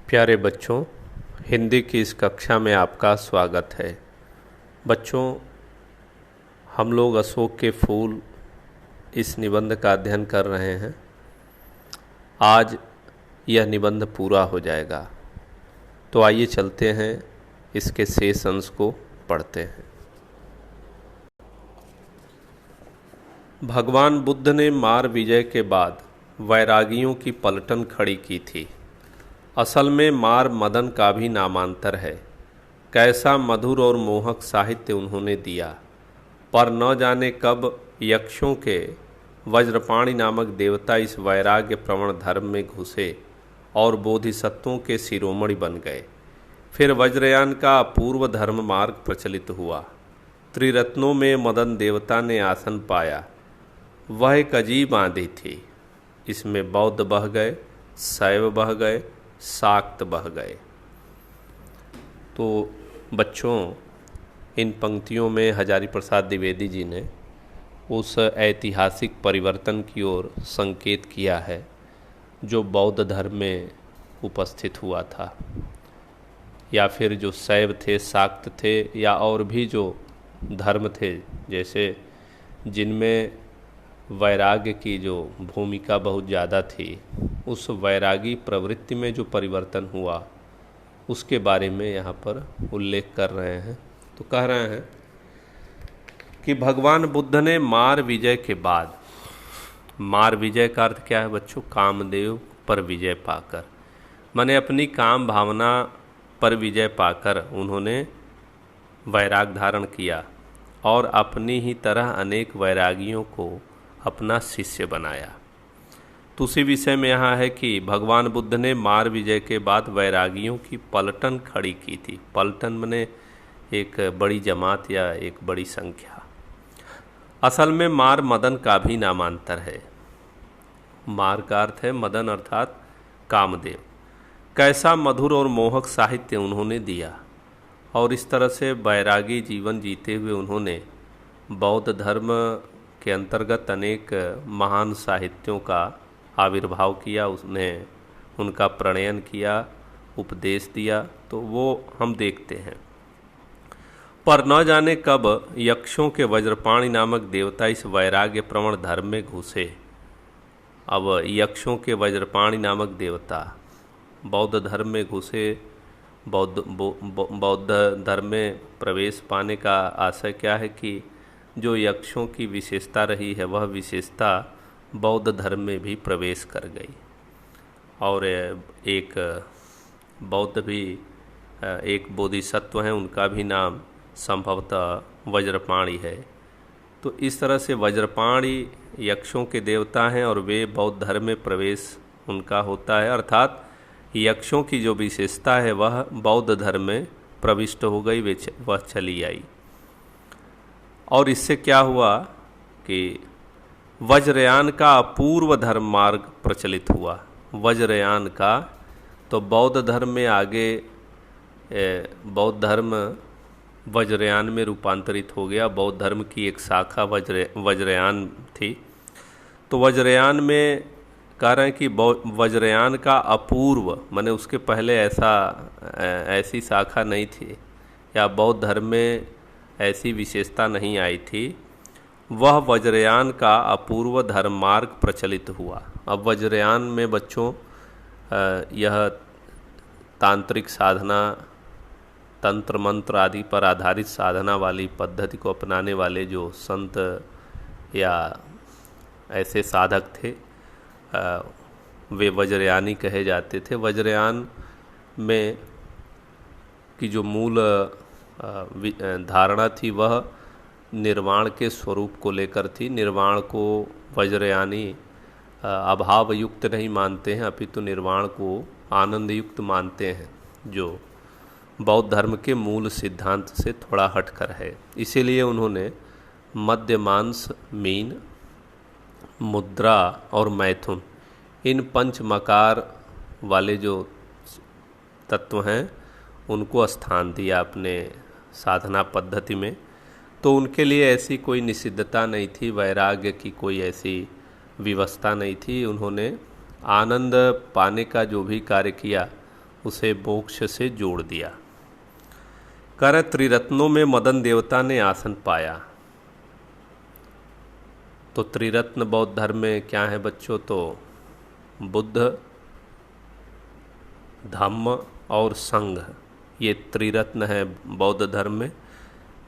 प्यारे बच्चों, हिंदी की इस कक्षा में आपका स्वागत है। बच्चों, हम लोग अशोक के फूल इस निबंध का अध्ययन कर रहे हैं। आज यह निबंध पूरा हो जाएगा, तो आइए चलते हैं, इसके शेष अंश को पढ़ते हैं। भगवान बुद्ध ने मार विजय के बाद वैरागियों की पलटन खड़ी की थी। असल में मार मदन का भी नामांतर है। कैसा मधुर और मोहक साहित्य उन्होंने दिया, पर न जाने कब यक्षों के वज्रपाणि नामक देवता इस वैराग्य प्रवण धर्म में घुसे और बोधिसत्वों के शिरोमणि बन गए। फिर वज्रयान का अपूर्व धर्म मार्ग प्रचलित हुआ। त्रिरत्नों में मदन देवता ने आसन पाया। वह एक अजीब आंधी थी। इसमें बौद्ध बह गए, शैव बह गए, शाक्त बह गए। तो बच्चों, इन पंक्तियों में हजारी प्रसाद द्विवेदी जी ने उस ऐतिहासिक परिवर्तन की ओर संकेत किया है जो बौद्ध धर्म में उपस्थित हुआ था, या फिर जो शैव थे, शाक्त थे, या और भी जो धर्म थे, जैसे जिनमें वैराग्य की जो भूमिका बहुत ज़्यादा थी, उस वैरागी प्रवृत्ति में जो परिवर्तन हुआ उसके बारे में यहाँ पर उल्लेख कर रहे हैं। तो कह रहे हैं कि भगवान बुद्ध ने मार विजय के बाद, मार विजय का अर्थ क्या है बच्चों? कामदेव पर विजय पाकर, माने अपनी काम भावना पर विजय पाकर उन्होंने वैराग धारण किया और अपनी ही तरह अनेक वैरागियों को अपना शिष्य बनाया। तो उसी विषय में यहाँ है कि भगवान बुद्ध ने मार विजय के बाद वैरागियों की पलटन खड़ी की थी। पलटन माने एक बड़ी जमात या एक बड़ी संख्या। असल में मार मदन का भी नामांतर है। मार का अर्थ है मदन अर्थात कामदेव। कैसा मधुर और मोहक साहित्य उन्होंने दिया, और इस तरह से वैरागी जीवन जीते हुए उन्होंने बौद्ध धर्म के अंतर्गत अनेक महान साहित्यों का आविर्भाव किया, उसने उनका प्रणयन किया, उपदेश दिया, तो वो हम देखते हैं। पर न जाने कब यक्षों के वज्रपाणि नामक देवता इस वैराग्य प्रवण धर्म में घुसे। अब यक्षों के वज्रपाणि नामक देवता बौद्ध धर्म में घुसे। बौद्ध धर्म में प्रवेश पाने का आशय क्या है कि जो यक्षों की विशेषता रही है वह विशेषता बौद्ध धर्म में भी प्रवेश कर गई। और एक बौद्ध भी एक बोधिसत्व हैं, उनका भी नाम संभवतः वज्रपाणि है। तो इस तरह से वज्रपाणि यक्षों के देवता हैं और वे बौद्ध धर्म में प्रवेश उनका होता है, अर्थात यक्षों की जो विशेषता है वह बौद्ध धर्म में प्रविष्ट हो गई, वह चली आई। और इससे क्या हुआ कि वज्रयान का अपूर्व धर्म मार्ग प्रचलित हुआ। वज्रयान का, तो बौद्ध धर्म में आगे बौद्ध धर्म वज्रयान में रूपांतरित हो गया। बौद्ध धर्म की एक शाखा वज्रयान थी। तो वज्रयान में कह रहे हैं कि वज्रयान का अपूर्व, माने उसके पहले ऐसी शाखा नहीं थी, या बौद्ध धर्म में ऐसी विशेषता नहीं आई थी। वह वज्रयान का अपूर्व धर्म मार्ग प्रचलित हुआ। अब वज्रयान में बच्चों यह तांत्रिक साधना, तंत्र मंत्र आदि पर आधारित साधना वाली पद्धति को अपनाने वाले जो संत या ऐसे साधक थे, वे वज्रयानी कहे जाते थे। वज्रयान में की जो मूल धारणा थी वह निर्वाण के स्वरूप को लेकर थी। निर्वाण को वज्रयानी अभाव युक्त नहीं मानते हैं, अपितु निर्वाण को आनंद युक्त मानते हैं, जो बौद्ध धर्म के मूल सिद्धांत से थोड़ा हटकर है। इसीलिए उन्होंने मध्य मांस, मीन, मुद्रा और मैथुन, इन पंच मकार वाले जो तत्व हैं उनको स्थान दिया अपने साधना पद्धति में। तो उनके लिए ऐसी कोई निषिद्धता नहीं थी, वैराग्य की कोई ऐसी व्यवस्था नहीं थी। उन्होंने आनंद पाने का जो भी कार्य किया उसे मोक्ष से जोड़ दिया। कह रहे त्रिरत्नों में मदन देवता ने आसन पाया। तो त्रिरत्न बौद्ध धर्म में क्या है बच्चों? तो बुद्ध, धम्म और संघ, ये त्रिरत्न है बौद्ध धर्म में।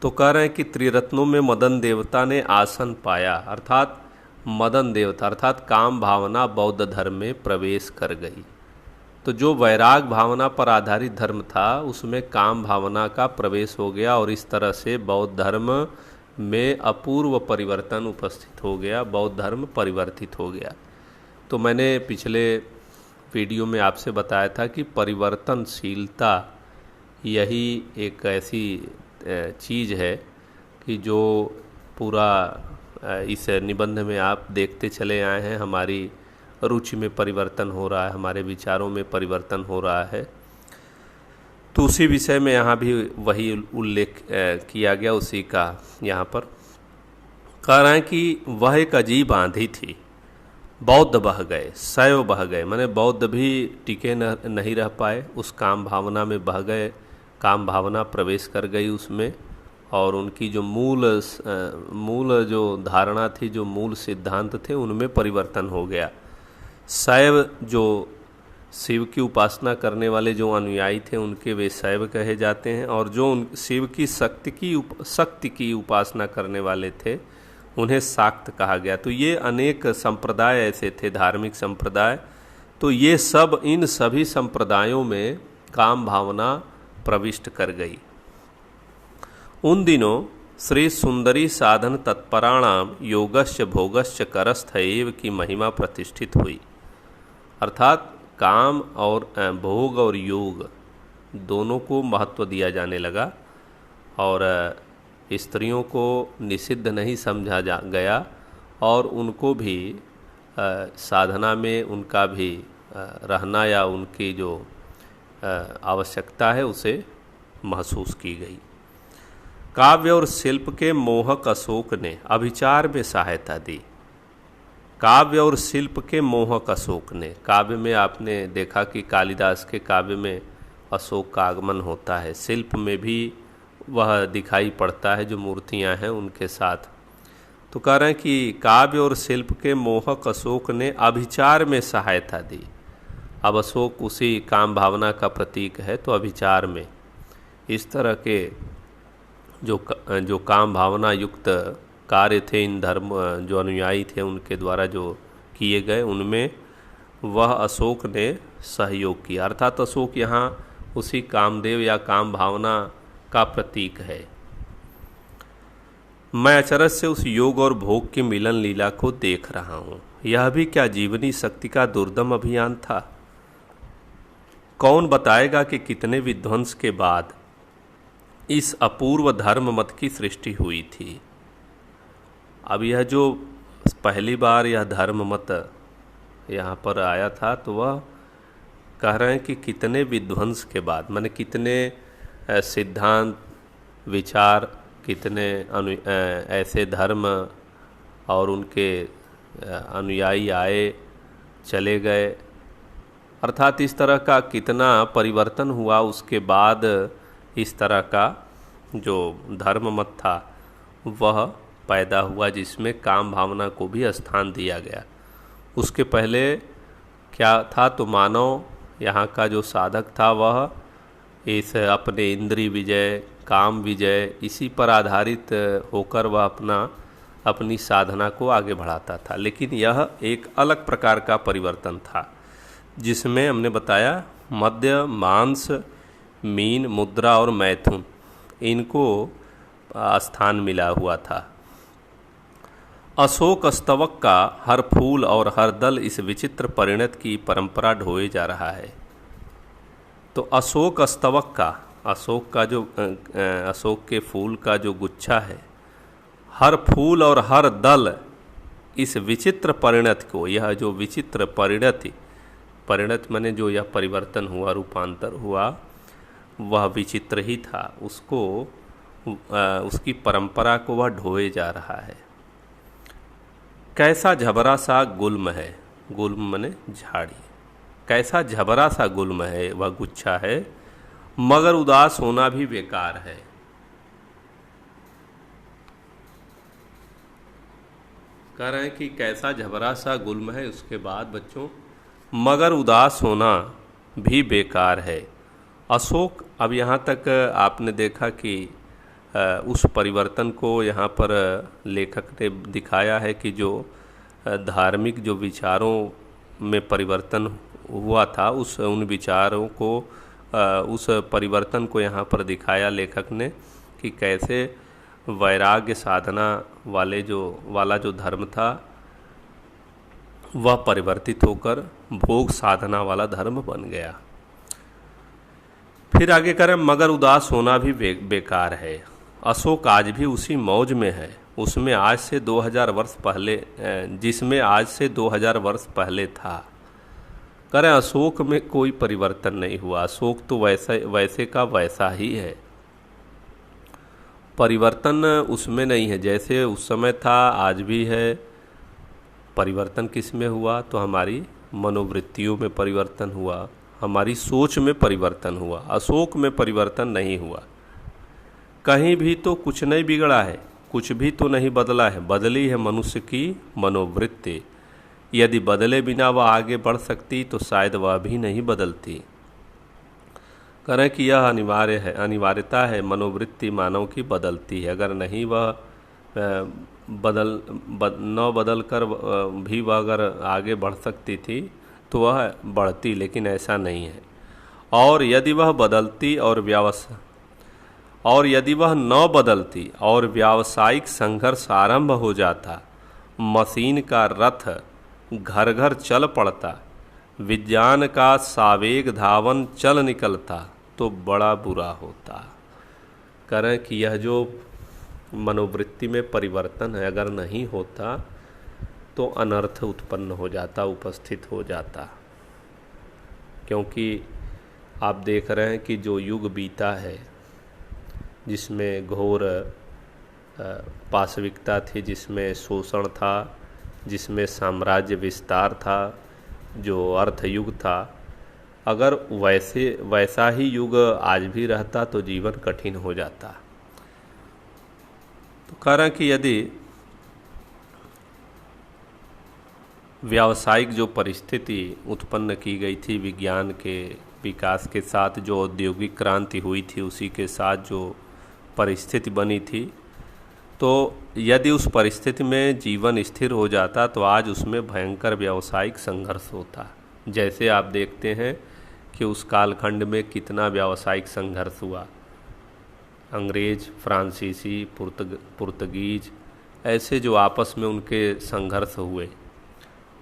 तो कह रहे हैं कि त्रिरत्नों में मदन देवता ने आसन पाया, अर्थात मदन देवता अर्थात काम भावना बौद्ध धर्म में प्रवेश कर गई। तो जो वैराग भावना पर आधारित धर्म था उसमें काम भावना का प्रवेश हो गया और इस तरह से बौद्ध धर्म में अपूर्व परिवर्तन उपस्थित हो गया, बौद्ध धर्म परिवर्तित हो गया। तो मैंने पिछले वीडियो में आपसे बताया था कि परिवर्तनशीलता यही एक ऐसी चीज़ है कि जो पूरा इस निबंध में आप देखते चले आए हैं। हमारी रुचि में परिवर्तन हो रहा है, हमारे विचारों में परिवर्तन हो रहा है। तो उसी विषय में यहाँ भी वही उल्लेख किया गया, उसी का यहाँ पर कह रहे हैं कि वह एक अजीब आंधी थी, बौद्ध बह गए, शैव बह गए, माने बौद्ध भी टिके नहीं रह पाए, उस काम भावना में बह गए, काम भावना प्रवेश कर गई उसमें, और उनकी जो मूल जो धारणा थी, जो मूल सिद्धांत थे, उनमें परिवर्तन हो गया। शैव जो शिव की उपासना करने वाले जो अनुयायी थे उनके वे शैव कहे जाते हैं, और जो शिव की शक्ति की उपासना करने वाले थे उन्हें शाक्त कहा गया। तो ये अनेक संप्रदाय ऐसे थे, धार्मिक संप्रदाय। तो ये सब, इन सभी संप्रदायों में काम भावना प्रविष्ट कर गई। उन दिनों श्री सुंदरी साधन तत्पराणाम योगस्य भोगस्य करस्थ एव की महिमा प्रतिष्ठित हुई, अर्थात काम और भोग और योग दोनों को महत्व दिया जाने लगा और स्त्रियों को निषिद्ध नहीं समझा गया और उनको भी साधना में उनका भी रहना या उनकी जो आवश्यकता है उसे महसूस की गई। काव्य और शिल्प के मोहक अशोक ने अभिचार में सहायता दी। काव्य और शिल्प के मोहक अशोक ने, काव्य में आपने देखा कि कालिदास के काव्य में अशोक का आगमन होता है, शिल्प में भी वह दिखाई पड़ता है जो मूर्तियां हैं उनके साथ। तो कह रहे हैं कि काव्य और शिल्प के मोहक अशोक ने अभिचार में सहायता दी। अब अशोक उसी काम भावना का प्रतीक है, तो अभिचार में इस तरह के जो काम भावना युक्त कार्य थे, इन धर्म जो अनुयायी थे उनके द्वारा जो किए गए, उनमें वह अशोक ने सहयोग किया। अर्थात अशोक यहाँ उसी कामदेव या काम भावना का प्रतीक है। मैं अचरज से उस योग और भोग की मिलन लीला को देख रहा हूँ। यह भी क्या जीवनी शक्ति का दुर्दम अभियान था? कौन बताएगा कि कितने विध्वंस के बाद इस अपूर्व धर्म मत की सृष्टि हुई थी। अब यह जो पहली बार यह धर्म मत यहाँ पर आया था, तो वह कह रहे हैं कि कितने विध्वंस के बाद, माने कितने सिद्धांत विचार, कितने ऐसे धर्म और उनके अनुयायी आए चले गए, अर्थात इस तरह का कितना परिवर्तन हुआ उसके बाद इस तरह का जो धर्म मत था वह पैदा हुआ, जिसमें काम भावना को भी स्थान दिया गया। उसके पहले क्या था? तो मानव यहाँ का जो साधक था वह इस अपने इंद्रिय विजय, काम विजय, इसी पर आधारित होकर वह अपनी साधना को आगे बढ़ाता था। लेकिन यह एक अलग प्रकार का परिवर्तन था जिसमें हमने बताया मद्य, मांस, मीन, मुद्रा और मैथुन, इनको स्थान मिला हुआ था। अशोक स्तवक का हर फूल और हर दल इस विचित्र परिणत की परंपरा ढोए जा रहा है। तो अशोक स्तवक का, अशोक का जो अशोक के फूल का जो गुच्छा है, हर फूल और हर दल इस विचित्र परिणत को, यह जो विचित्र परिणत माने जो यह परिवर्तन हुआ, रूपांतर हुआ, वह विचित्र ही था। उसको उसकी परंपरा को वह ढोए जा रहा है। कैसा झबरा सा गुल्म है, गुल्म माने झाड़ी, कैसा झबरा सा गुल्म है वह गुच्छा है, मगर उदास होना भी बेकार है। कह रहे हैं कि कैसा झबरा सा गुल्म है, उसके बाद बच्चों मगर उदास होना भी बेकार है। अशोक, अब यहाँ तक आपने देखा कि उस परिवर्तन को यहाँ पर लेखक ने दिखाया है कि जो धार्मिक जो विचारों में परिवर्तन हुआ था, उन विचारों को उस परिवर्तन को यहाँ पर दिखाया लेखक ने कि कैसे वैराग्य साधना वाला जो धर्म था वह परिवर्तित होकर भोग साधना वाला धर्म बन गया। फिर आगे करें, मगर उदास होना भी बेकार है। अशोक आज भी उसी मौज में है उसमें आज से 2000 वर्ष पहले जिसमें आज से 2000 वर्ष पहले था। करें अशोक में कोई परिवर्तन नहीं हुआ, अशोक तो वैसे का वैसा ही है, परिवर्तन उसमें नहीं है, जैसे उस समय था आज भी है। परिवर्तन किस में हुआ? तो हमारी मनोवृत्तियों में परिवर्तन हुआ, हमारी सोच में परिवर्तन हुआ, अशोक में परिवर्तन नहीं हुआ। कहीं भी तो कुछ नहीं बिगड़ा है, कुछ भी तो नहीं बदला है, बदली है मनुष्य की मनोवृत्ति। यदि बदले बिना वह आगे बढ़ सकती तो शायद वह भी नहीं बदलती। करें कि यह अनिवार्यता है, मनोवृत्ति मानव की बदलती है। अगर नहीं वह न बदल कर भी वह अगर आगे बढ़ सकती थी तो वह बढ़ती, लेकिन ऐसा नहीं है। और यदि वह न बदलती और व्यावसायिक संघर्ष आरंभ हो जाता, मशीन का रथ घर घर चल पड़ता, विज्ञान का सावेग धावन चल निकलता, तो बड़ा बुरा होता। करें कि यह जो मनोवृत्ति में परिवर्तन है अगर नहीं होता तो अनर्थ उत्पन्न हो जाता, उपस्थित हो जाता। क्योंकि आप देख रहे हैं कि जो युग बीता है जिसमें घोर पाशविकता थी, जिसमें शोषण था, जिसमें साम्राज्य विस्तार था, जो अर्थ युग था, अगर वैसा ही युग आज भी रहता तो जीवन कठिन हो जाता। तो कह रहे हैं कि यदि व्यावसायिक जो परिस्थिति उत्पन्न की गई थी विज्ञान के विकास के साथ, जो औद्योगिक क्रांति हुई थी उसी के साथ जो परिस्थिति बनी थी, तो यदि उस परिस्थिति में जीवन स्थिर हो जाता तो आज उसमें भयंकर व्यावसायिक संघर्ष होता। जैसे आप देखते हैं कि उस कालखंड में कितना व्यावसायिक संघर्ष हुआ, अंग्रेज, फ्रांसीसी, पुर्तगीज, ऐसे जो आपस में उनके संघर्ष हुए,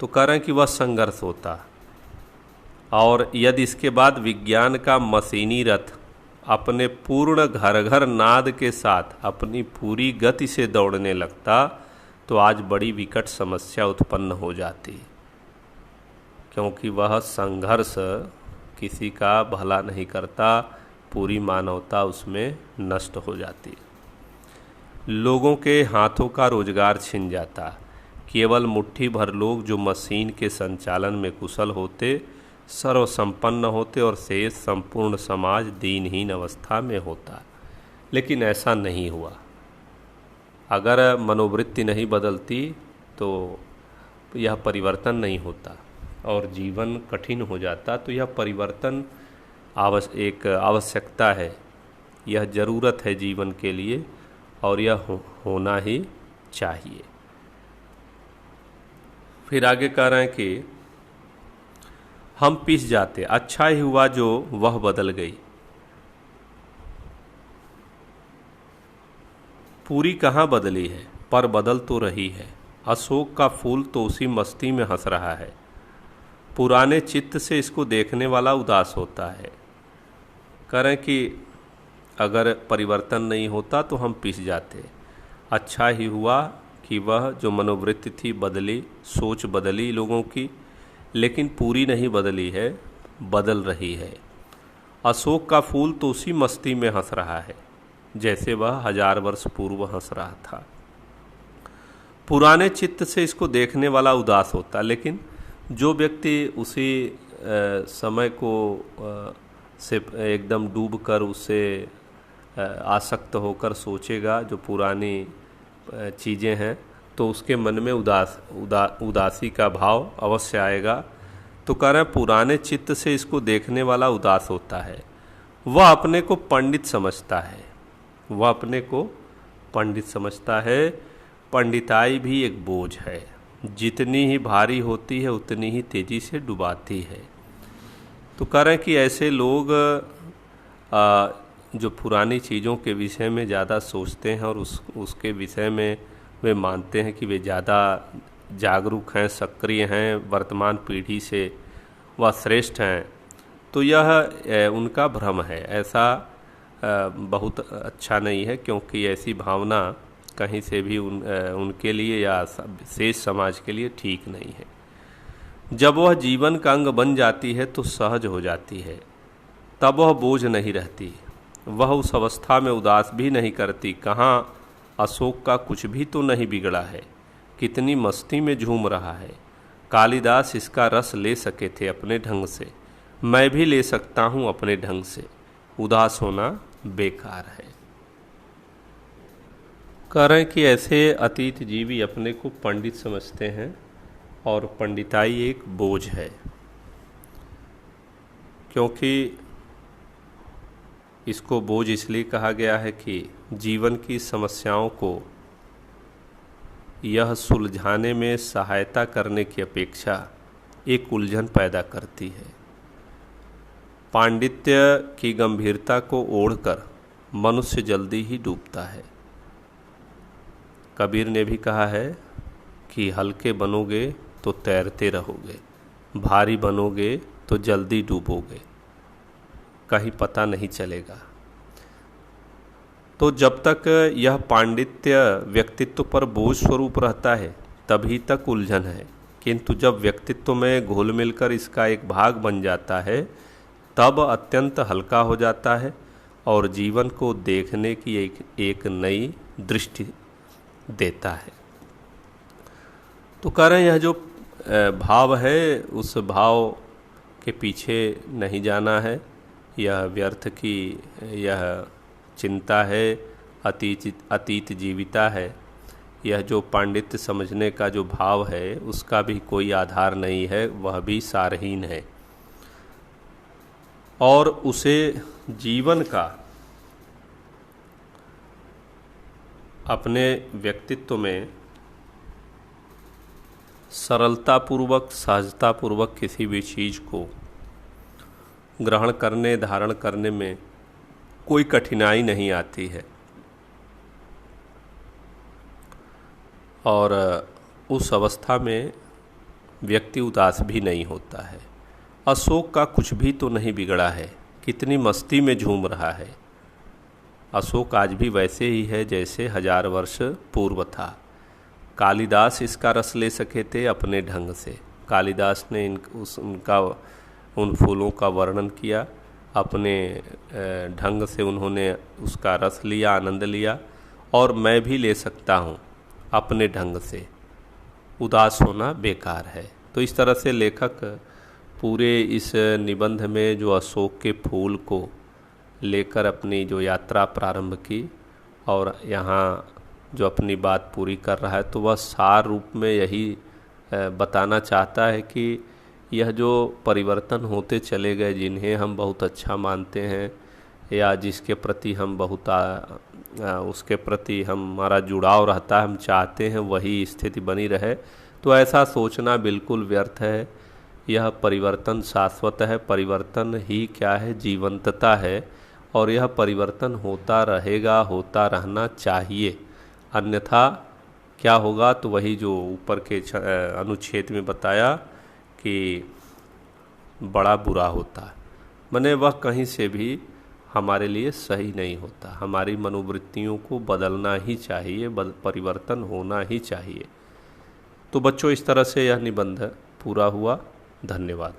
तो कह रहे हैं कि वह संघर्ष होता। और यदि इसके बाद विज्ञान का मशीनी रथ अपने पूर्ण घर घर नाद के साथ अपनी पूरी गति से दौड़ने लगता तो आज बड़ी विकट समस्या उत्पन्न हो जाती, क्योंकि वह संघर्ष किसी का भला नहीं करता, पूरी मानवता उसमें नष्ट हो जाती। लोगों के हाथों का रोजगार छिन जाता, केवल मुट्ठी भर लोग जो मशीन के संचालन में कुशल होते सर्वसंपन्न होते और शेष संपूर्ण समाज दीनहीन अवस्था में होता। लेकिन ऐसा नहीं हुआ। अगर मनोवृत्ति नहीं बदलती तो यह परिवर्तन नहीं होता और जीवन कठिन हो जाता। तो यह परिवर्तन एक आवश्यकता है, यह ज़रूरत है जीवन के लिए और यह होना ही चाहिए। फिर आगे कह रहे हैं कि हम पिस जाते, अच्छा ही हुआ जो वह बदल गई। पूरी कहाँ बदली है, पर बदल तो रही है। अशोक का फूल तो उसी मस्ती में हंस रहा है, पुराने चित्त से इसको देखने वाला उदास होता है। करें कि अगर परिवर्तन नहीं होता तो हम पिस जाते, अच्छा ही हुआ कि वह जो मनोवृत्ति थी बदली, सोच बदली लोगों की, लेकिन पूरी नहीं बदली है, बदल रही है। अशोक का फूल तो उसी मस्ती में हंस रहा है जैसे वह 1000 वर्ष पूर्व हंस रहा था। पुराने चित्त से इसको देखने वाला उदास होता, लेकिन जो व्यक्ति उसी समय को से एकदम डूब कर उससे आसक्त होकर सोचेगा जो पुरानी चीज़ें हैं, तो उसके मन में उदासी का भाव अवश्य आएगा। तो कह रहे हैं पुराने चित्त से इसको देखने वाला उदास होता है, वह अपने को पंडित समझता है, वह अपने को पंडित समझता है। पंडिताई भी एक बोझ है, जितनी ही भारी होती है उतनी ही तेज़ी से डुबाती है। तो कह रहे हैं कि ऐसे लोग जो पुरानी चीज़ों के विषय में ज़्यादा सोचते हैं और उसके विषय में वे मानते हैं कि वे ज़्यादा जागरूक हैं, सक्रिय हैं, वर्तमान पीढ़ी से वह श्रेष्ठ हैं, तो यह उनका भ्रम है। ऐसा बहुत अच्छा नहीं है, क्योंकि ऐसी भावना कहीं से भी उनके लिए या शेष समाज के लिए ठीक नहीं है। जब वह जीवन का अंग बन जाती है तो सहज हो जाती है, तब वह बोझ नहीं रहती। वह उस अवस्था में उदास भी नहीं करती। कहाँ अशोक का कुछ भी तो नहीं बिगड़ा है, कितनी मस्ती में झूम रहा है। कालिदास इसका रस ले सके थे अपने ढंग से, मैं भी ले सकता हूँ अपने ढंग से। उदास होना बेकार है। कह रहे हैं कि ऐसे अतीत जीवी अपने को पंडित समझते हैं और पंडिताई एक बोझ है, क्योंकि इसको बोझ इसलिए कहा गया है कि जीवन की समस्याओं को यह सुलझाने में सहायता करने की अपेक्षा एक उलझन पैदा करती है। पांडित्य की गंभीरता को ओढ़कर मनुष्य जल्दी ही डूबता है। कबीर ने भी कहा है कि हल्के बनोगे तो तैरते रहोगे, भारी बनोगे तो जल्दी डूबोगे, कहीं पता नहीं चलेगा। तो जब तक यह पांडित्य व्यक्तित्व पर बोझ स्वरूप रहता है तभी तक उलझन है, किंतु जब व्यक्तित्व में घुल मिलकर इसका एक भाग बन जाता है तब अत्यंत हल्का हो जाता है और जीवन को देखने की एक नई दृष्टि देता है। तो कह रहे हैं यह जो भाव है उस भाव के पीछे नहीं जाना है, यह व्यर्थ की यह चिंता है, अतीत जीविता है। यह जो पांडित्य समझने का जो भाव है उसका भी कोई आधार नहीं है, वह भी सारहीन है और उसे जीवन का अपने व्यक्तित्व में सरलतापूर्वक, सहजतापूर्वक किसी भी चीज़ को ग्रहण करने, धारण करने में कोई कठिनाई नहीं आती है और उस अवस्था में व्यक्ति उदास भी नहीं होता है। अशोक का कुछ भी तो नहीं बिगड़ा है, कितनी मस्ती में झूम रहा है। अशोक आज भी वैसे ही है जैसे 1000 वर्ष पूर्व था। कालिदास इसका रस ले सके थे अपने ढंग से। कालिदास ने उन फूलों का वर्णन किया, अपने ढंग से उन्होंने उसका रस लिया, आनंद लिया, और मैं भी ले सकता हूँ अपने ढंग से। उदास होना बेकार है। तो इस तरह से लेखक पूरे इस निबंध में जो अशोक के फूल को लेकर अपनी जो यात्रा प्रारंभ की और यहाँ जो अपनी बात पूरी कर रहा है, तो वह सार रूप में यही बताना चाहता है कि यह जो परिवर्तन होते चले गए, जिन्हें हम बहुत अच्छा मानते हैं या जिसके प्रति हम बहुत उसके प्रति हमारा जुड़ाव रहता है, हम चाहते हैं वही स्थिति बनी रहे, तो ऐसा सोचना बिल्कुल व्यर्थ है। यह परिवर्तन शाश्वत है। परिवर्तन ही क्या है? जीवंतता है, और यह परिवर्तन होता रहेगा, होता रहना चाहिए। अन्यथा क्या होगा? तो वही जो ऊपर के अनुच्छेद में बताया कि बड़ा बुरा होता, माने वह कहीं से भी हमारे लिए सही नहीं होता। हमारी मनोवृत्तियों को बदलना ही चाहिए, परिवर्तन होना ही चाहिए। तो बच्चों, इस तरह से यह निबंध पूरा हुआ। धन्यवाद।